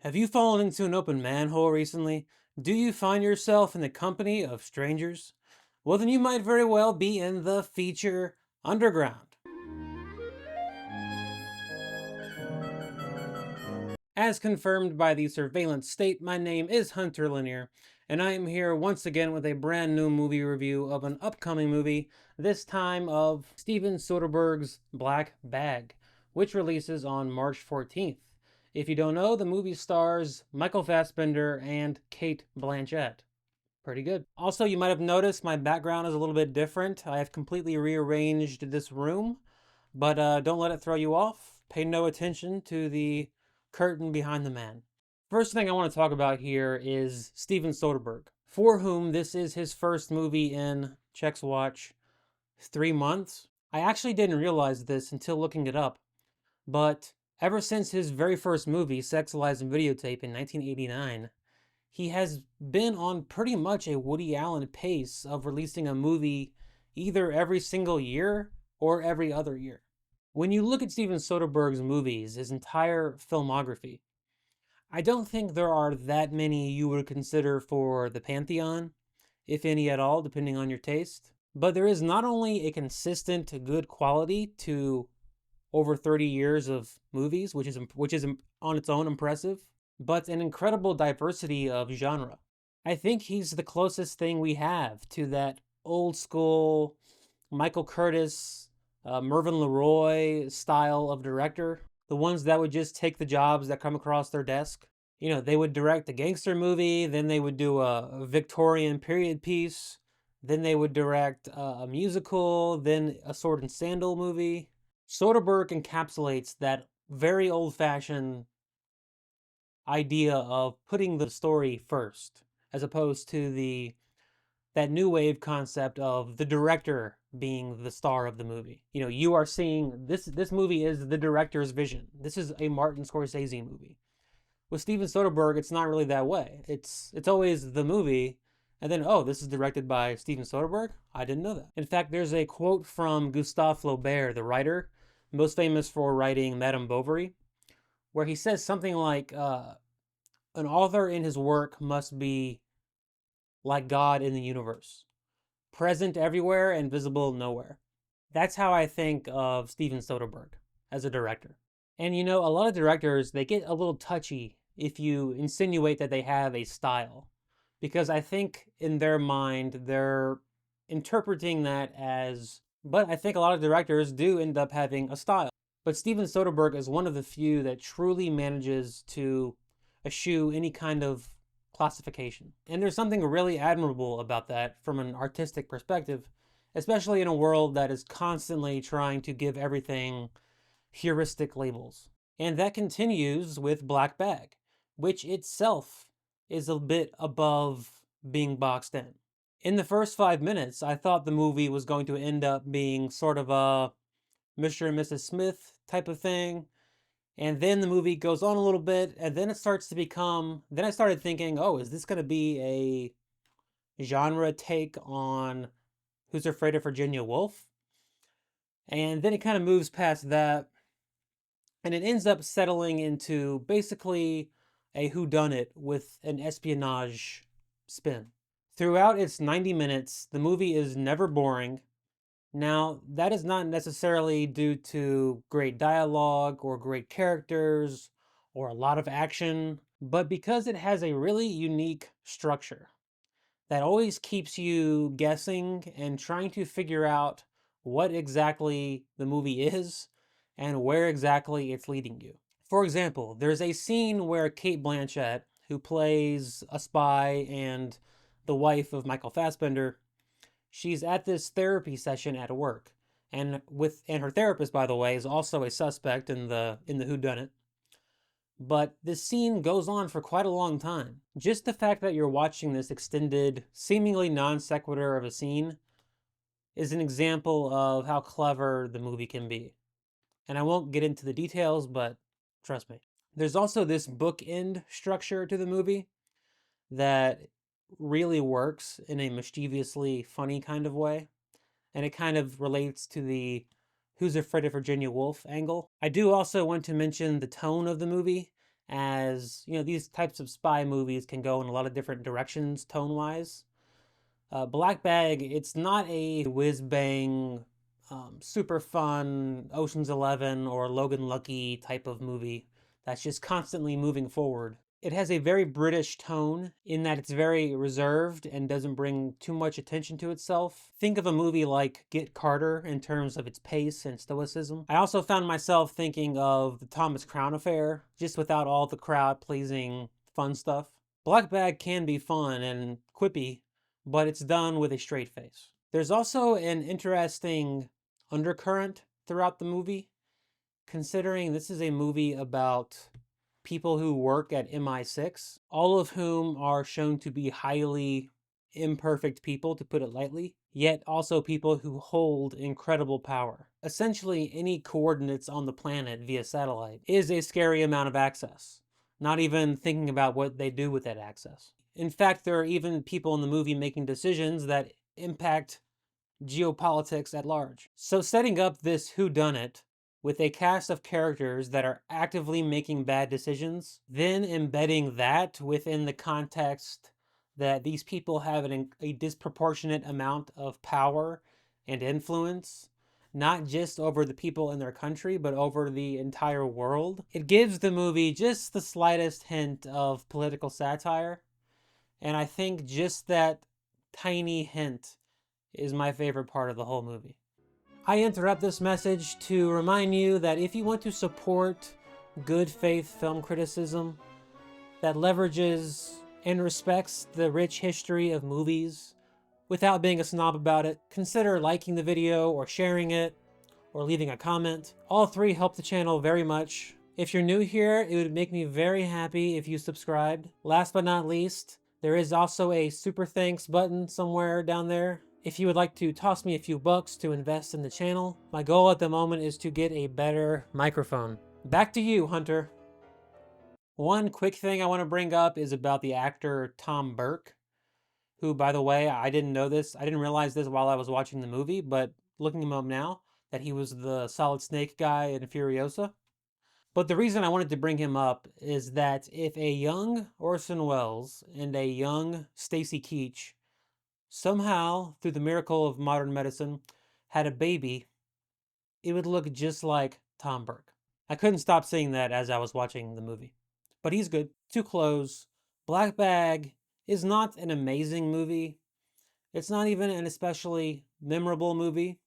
Have you fallen into an open manhole recently? Do you find yourself in the company of strangers? Well, then you might very well be in the feature Underground. As confirmed by the surveillance state, my name is Hunter Linear, and I am here once again with a brand new movie review of an upcoming movie, this time of Steven Soderbergh's Black Bag, which releases on March 14th. If you don't know, the movie stars Michael Fassbender and Cate Blanchette. Pretty good. Also, you might have noticed my background is a little bit different. I have completely rearranged this room, but don't let it throw you off. Pay no attention to the curtain behind the man. First thing I want to talk about here is Steven Soderbergh, for whom this is his first movie in, checks watch, 3 months. I actually didn't realize this until looking it up, but ever since his very first movie, Sex, Lies, and Videotape in 1989, he has been on pretty much a Woody Allen pace of releasing a movie either every single year or every other year. When you look at Steven Soderbergh's movies, his entire filmography, I don't think there are that many you would consider for the Pantheon, if any at all, depending on your taste. But there is not only a consistent good quality to over 30 years of movies, which is on its own impressive, but an incredible diversity of genre. I think he's the closest thing we have to that old school Michael Curtis, Mervyn LeRoy style of director. The ones that would just take the jobs that come across their desk. You know, they would direct a gangster movie, then they would do a Victorian period piece, then they would direct a musical, then a sword and sandal movie. Soderbergh encapsulates that very old-fashioned idea of putting the story first, as opposed to that new wave concept of the director being the star of the movie. You know, you are seeing this movie is the director's vision. This is a Martin Scorsese movie. With Steven Soderbergh, it's not really that way. It's always the movie, and then, oh, this is directed by Steven Soderbergh? I didn't know that. In fact, there's a quote from Gustave Flaubert, the writer, most famous for writing Madame Bovary, where he says something like, an author in his work must be like God in the universe, present everywhere and visible nowhere. That's how I think of Steven Soderbergh as a director. And you know, a lot of directors, they get a little touchy if you insinuate that they have a style, because I think in their mind, they're interpreting that as, but I think a lot of directors do end up having a style. But Steven Soderbergh is one of the few that truly manages to eschew any kind of classification. And there's something really admirable about that from an artistic perspective, especially in a world that is constantly trying to give everything heuristic labels. And that continues with Black Bag, which itself is a bit above being boxed in. In the first 5 minutes, I thought the movie was going to end up being sort of a Mr. and Mrs. Smith type of thing. And then the movie goes on a little bit, and then it starts to become, then I started thinking, oh, is this going to be a genre take on Who's Afraid of Virginia Woolf? And then it kind of moves past that, and it ends up settling into basically a whodunit with an espionage spin. Throughout its 90 minutes, the movie is never boring. Now, that is not necessarily due to great dialogue or great characters or a lot of action, but because it has a really unique structure that always keeps you guessing and trying to figure out what exactly the movie is and where exactly it's leading you. For example, there's a scene where Cate Blanchette, who plays a spy and the wife of Michael Fassbender, she's at this therapy session at work, and her therapist, by the way, is also a suspect in the whodunit. But this scene goes on for quite a long time. Just the fact that you're watching this extended, seemingly non sequitur of a scene is an example of how clever the movie can be. And I won't get into the details, but trust me. There's also this bookend structure to the movie that really works in a mischievously funny kind of way. And it kind of relates to the Who's Afraid of Virginia Woolf angle. I do also want to mention the tone of the movie as, you know, these types of spy movies can go in a lot of different directions tone-wise. Blackbag, it's not a whiz-bang, super fun Ocean's 11 or Logan Lucky type of movie that's just constantly moving forward. It has a very British tone in that it's very reserved and doesn't bring too much attention to itself. Think of a movie like Get Carter in terms of its pace and stoicism. I also found myself thinking of the Thomas Crown Affair, just without all the crowd-pleasing fun stuff. Blackbag can be fun and quippy, but it's done with a straight face. There's also an interesting undercurrent throughout the movie, considering this is a movie about people who work at MI6, all of whom are shown to be highly imperfect people, to put it lightly, yet also people who hold incredible power. Essentially, any coordinates on the planet via satellite is a scary amount of access, not even thinking about what they do with that access. In fact, there are even people in the movie making decisions that impact geopolitics at large. So setting up this whodunit with a cast of characters that are actively making bad decisions, then embedding that within the context that these people have a disproportionate amount of power and influence, not just over the people in their country, but over the entire world. It gives the movie just the slightest hint of political satire, and I think just that tiny hint is my favorite part of the whole movie. I interrupt this message to remind you that if you want to support good faith film criticism that leverages and respects the rich history of movies without being a snob about it, consider liking the video or sharing it or leaving a comment. All three help the channel very much. If you're new here, it would make me very happy if you subscribed. Last but not least, there is also a super thanks button somewhere down there if you would like to toss me a few bucks to invest in the channel. My goal at the moment is to get a better microphone. Back to you, Hunter. One quick thing I want to bring up is about the actor Tom Burke, who, by the way, I didn't know this. I didn't realize this while I was watching the movie, but looking him up now, that he was the Solid Snake guy in Furiosa. But the reason I wanted to bring him up is that if a young Orson Welles and a young Stacy Keach somehow, through the miracle of modern medicine, had a baby, it would look just like Tom Burke. I couldn't stop saying that as I was watching the movie. But he's good. To close, Blackbag is not an amazing movie. It's not even an especially memorable movie,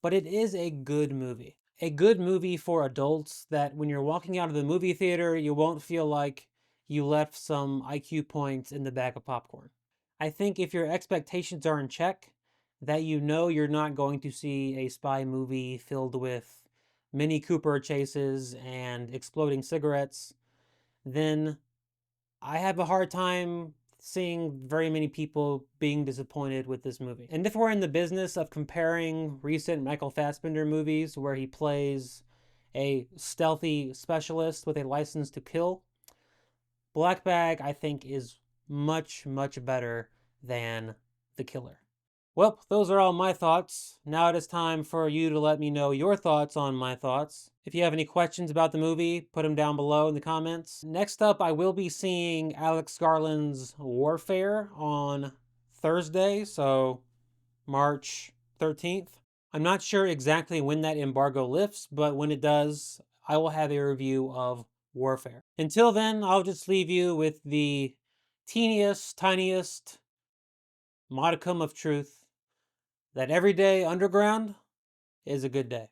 but it is a good movie. A good movie for adults that when you're walking out of the movie theater, you won't feel like you left some IQ points in the bag of popcorn. I think if your expectations are in check, that you know you're not going to see a spy movie filled with Mini Cooper chases and exploding cigarettes, then I have a hard time seeing very many people being disappointed with this movie. And if we're in the business of comparing recent Michael Fassbender movies where he plays a stealthy specialist with a license to kill, Blackbag, I think, is much, much better than The Killer. Well, those are all my thoughts. Now it is time for you to let me know your thoughts on my thoughts. If you have any questions about the movie, put them down below in the comments. Next up, I will be seeing Alex Garland's Warfare on Thursday, so March 13th. I'm not sure exactly when that embargo lifts, but when it does, I will have a review of Warfare. Until then, I'll just leave you with the teeniest, tiniest modicum of truth that every day underground is a good day.